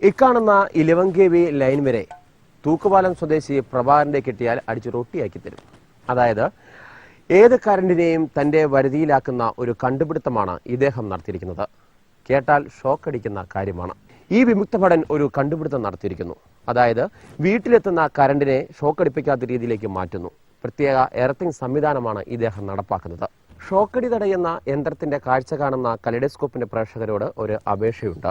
ഇക്കാണുന്ന 11 kV line വരെ തൂക്കുപാലം സ്വദേശി പ്രഭാകരന്റെ കിട്ടിയാൽ അടിച്ചു റൊട്ടിയാക്കി തരും. അതായത് ഏത് കറണ്ടിനെയും തന്റെ വരുതിയിലാക്കുന്ന ഒരു കണ്ടുപിടുത്തമാണ് ഇദ്ദേഹം നടത്തിയിരിക്കുന്നത്. കേട്ടാൽ ഷോക്കടിക്കുന്ന കാര്യമാണ്. ഈ വിമുക്ത ഭടൻ ഒരു കണ്ടുപിടുത്തം നടത്തിയിരിക്കുന്നു. അതായത് വീട്ടിലെത്തുന്ന കറണ്ടിനെ ഷോക്കടിപ്പിക്കാത്ത രീതിയിലേക്ക് മാറ്റുന്നു. പ്രത്യേക എർത്തിങ് സംവിധാനമാണ് ഇദ്ദേഹം നടപ്പാക്കുന്നത്. ഷോക്കടി തടയുന്ന യന്ത്രത്തിന്റെ കാഴ്ച കാണുന്ന കലൈഡോസ്കോപ്പിന്റെ പ്രേക്ഷകരോട് ഒരു അപേക്ഷയുണ്ട്.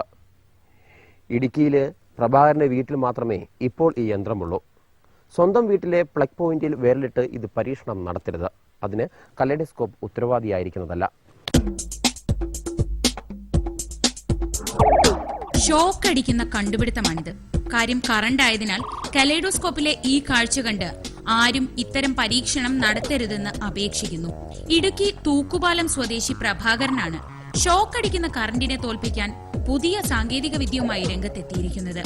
ഇടുക്കിയിലെ പ്രഭാകരന്റെ വീട്ടിൽ മാത്രമേ ഇപ്പോൾ ഈ യന്ത്രമുള്ളൂ. സ്വന്തം വീട്ടിലെ പ്ലഗ് പോയിന്റിൽ വിരലിട്ട് ഇത് പരീക്ഷണം നടത്തരുത്. അതിന് കലൈഡോസ്കോപ്പ് ഉത്തരവാദിയായിരിക്കുന്നതല്ല. ഷോക്കടിക്കുന്ന കണ്ടുപിടുത്തമാണിത്. കാര്യം കറണ്ട് ആയതിനാൽ കലൈഡോസ്കോപ്പിലെ ഈ കാഴ്ച കണ്ട് ആരും ഇത്തരം പരീക്ഷണം നടത്തരുതെന്ന് അപേക്ഷിക്കുന്നു. ഇടുക്കി തൂക്കുപാലം സ്വദേശി പ്രഭാകരനാണ് ഷോക്കടിക്കുന്ന കറണ്ടിനെ തോൽപ്പിക്കാൻ പുതിയ സാങ്കേതിക വിദ്യയുമായി രംഗത്തെത്തിയിരിക്കുന്നത്.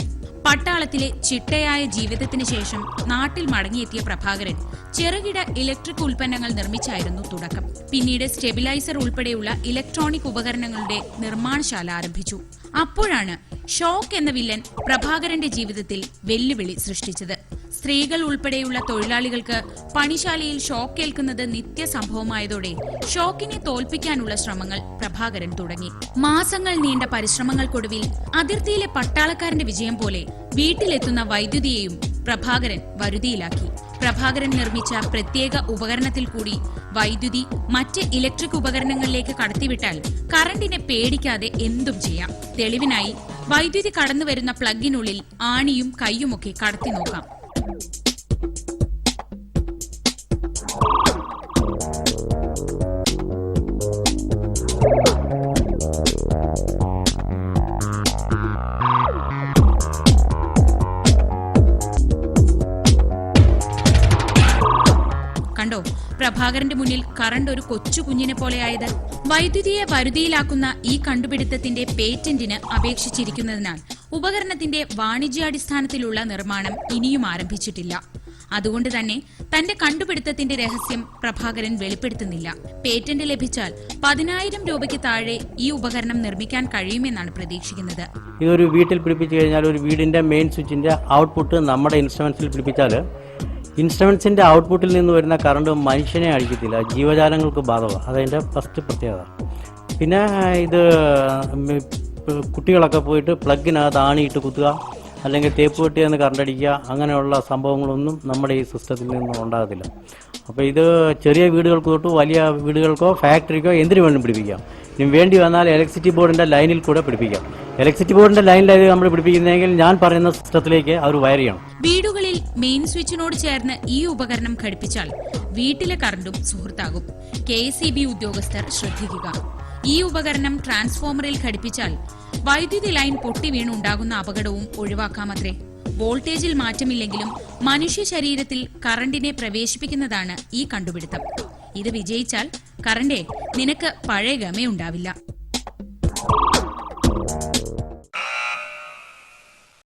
പട്ടാളത്തിലെ ചിട്ടയായ ജീവിതത്തിന് ശേഷം നാട്ടിൽ മടങ്ങിയെത്തിയ പ്രഭാകരൻ ചെറുകിട ഇലക്ട്രിക് ഉൽപ്പന്നങ്ങൾ നിർമ്മിച്ചായിരുന്നു തുടക്കം. പിന്നീട് സ്റ്റെബിലൈസർ ഉൾപ്പെടെയുള്ള ഇലക്ട്രോണിക് ഉപകരണങ്ങളുടെ നിർമ്മാണശാല ആരംഭിച്ചു. അപ്പോഴാണ് ഷോക്ക് എന്ന വില്ലൻ പ്രഭാകരന്റെ ജീവിതത്തിൽ വെല്ലുവിളി സൃഷ്ടിച്ചത്. സ്ത്രീകൾ ഉൾപ്പെടെയുള്ള തൊഴിലാളികൾക്ക് പണിശാലയിൽ ഷോക്കേൽക്കുന്നത് നിത്യസംഭവമായതോടെ ഷോക്കിനെ തോൽപ്പിക്കാനുള്ള ശ്രമങ്ങൾ പ്രഭാകരൻ തുടങ്ങി. മാസങ്ങൾ നീണ്ട പരിശ്രമങ്ങൾക്കൊടുവിൽ അതിർത്തിയിലെ പട്ടാളക്കാരന്റെ വിജയം പോലെ വീട്ടിലെത്തുന്ന വൈദ്യുതിയെയും പ്രഭാകരൻ വരുതിയിലാക്കി. പ്രഭാകരൻ നിർമ്മിച്ച പ്രത്യേക ഉപകരണത്തിൽ കൂടി വൈദ്യുതി മറ്റ് ഇലക്ട്രിക് ഉപകരണങ്ങളിലേക്ക് കടത്തിവിട്ടാൽ കറണ്ടിനെ പേടിക്കാതെ എന്തും ചെയ്യാം. തെളിവിനായി വൈദ്യുതി കടന്നുവരുന്ന പ്ലഗിനുള്ളിൽ ആണിയും കൈയുമൊക്കെ കടത്തി നോക്കാം. കണ്ടോ, പ്രഭാകരന്റെ മുന്നിൽ കറണ്ട് ഒരു കൊച്ചു കുഞ്ഞിനെ പോലെയായത്. വൈദ്യുതിയെ വരുതിയിലാക്കുന്ന ഈ കണ്ടുപിടുത്തത്തിന്റെ പേറ്റന്റിന് അപേക്ഷിച്ചിരിക്കുന്നതിനാൽ ഉപകരണത്തിന്റെ വാണിജ്യാടിസ്ഥാനത്തിലുള്ള നിർമ്മാണം ഇനിയും ആരംഭിച്ചിട്ടില്ല. അതുകൊണ്ട് തന്നെ തന്റെ കണ്ടുപിടുത്തത്തിന്റെ രഹസ്യം പ്രഭാകരൻ വെളിപ്പെടുത്തുന്നില്ല. പേറ്റന്റ് ലഭിച്ചാൽ 10,000 രൂപയ്ക്ക് താഴെ ഈ ഉപകരണം നിർമ്മിക്കാൻ കഴിയുമെന്നാണ് പ്രതീക്ഷിക്കുന്നത്. ഇതൊരു വീട്ടിൽ പിടിപ്പിച്ചു കഴിഞ്ഞാൽ ഒരു വീടിന്റെ മെയിൻ സ്വിച്ചിന്റെ ഔട്ട്പുട്ട് നമ്മുടെ ഇൻസ്ട്രുമെന്റ്സിൽ പിടിപ്പിച്ചാൽ ഇൻസ്ട്രുമെന്റ്സിന്റെ ഔട്ട്പുട്ടിൽ നിന്ന് വരുന്ന കറണ്ട് മനുഷ്യനെ അടിക്കത്തില്ല, ജീവജാലങ്ങൾക്ക് ബാധകമാണ്. അതതിൻ്റെ ഫസ്റ്റ് പ്രത്യേകത. പിന്നെ ഇത് കുട്ടികളൊക്കെ പോയിട്ട് പ്ലഗിനകത്ത് ആണിയിട്ട് കുത്തുക, അല്ലെങ്കിൽ തേപ്പ് കെട്ടിയെന്ന് കറണ്ടടിക്കുക, അങ്ങനെയുള്ള സംഭവങ്ങളൊന്നും നമ്മുടെ ഈ സിസ്റ്റത്തിൽ നിന്നും ഉണ്ടാകത്തില്ല. അപ്പോൾ ഇത് ചെറിയ വീടുകൾക്ക് തൊട്ട് വലിയ വീടുകൾക്കോ ഫാക്ടറിക്കോ എന്തിനു വേണം പിടിപ്പിക്കാം. ഇനി വേണ്ടി വന്നാൽ ഇലക്ട്രിസിറ്റി ബോർഡിൻ്റെ ലൈനിൽ കൂടെ പിടിപ്പിക്കാം. ഇലക്ട്രിസിറ്റി ബോർഡിന്റെ ലൈനിലായി നമ്മൾ പിടിപ്പിക്കുന്നതെങ്കിൽ ഞാൻ പറയുന്ന സിസ്റ്റത്തിലേക്ക് അവർ വയർ ചെയ്യണം. വീടുകളിൽ മെയിൻ സ്വിച്ചിനോട് ചേർന്ന് ഈ ഉപകരണം ഘടിപ്പിച്ചാൽ വീട്ടിലെ കറണ്ടും സുഹൃത്താകും. KEB ഉദ്യോഗസ്ഥർ ശ്രദ്ധിക്കുക. ഈ ഉപകരണം ട്രാൻസ്ഫോമറിൽ ഘടിപ്പിച്ചാൽ വൈദ്യുതി ലൈൻ പൊട്ടി വീണുണ്ടാകുന്ന അപകടവും ഒഴിവാക്കാമത്രേ. വോൾട്ടേജിൽ മാറ്റമില്ലെങ്കിലും മനുഷ്യ ശരീരത്തിൽ കറണ്ടിനെ പ്രവേശിപ്പിക്കുന്നതാണ് ഈ കണ്ടുപിടുത്തം. ഇത് വിജയിച്ചാൽ കറണ്ടേ നിനക്ക് പഴയ ഗമയുണ്ടാവില്ല.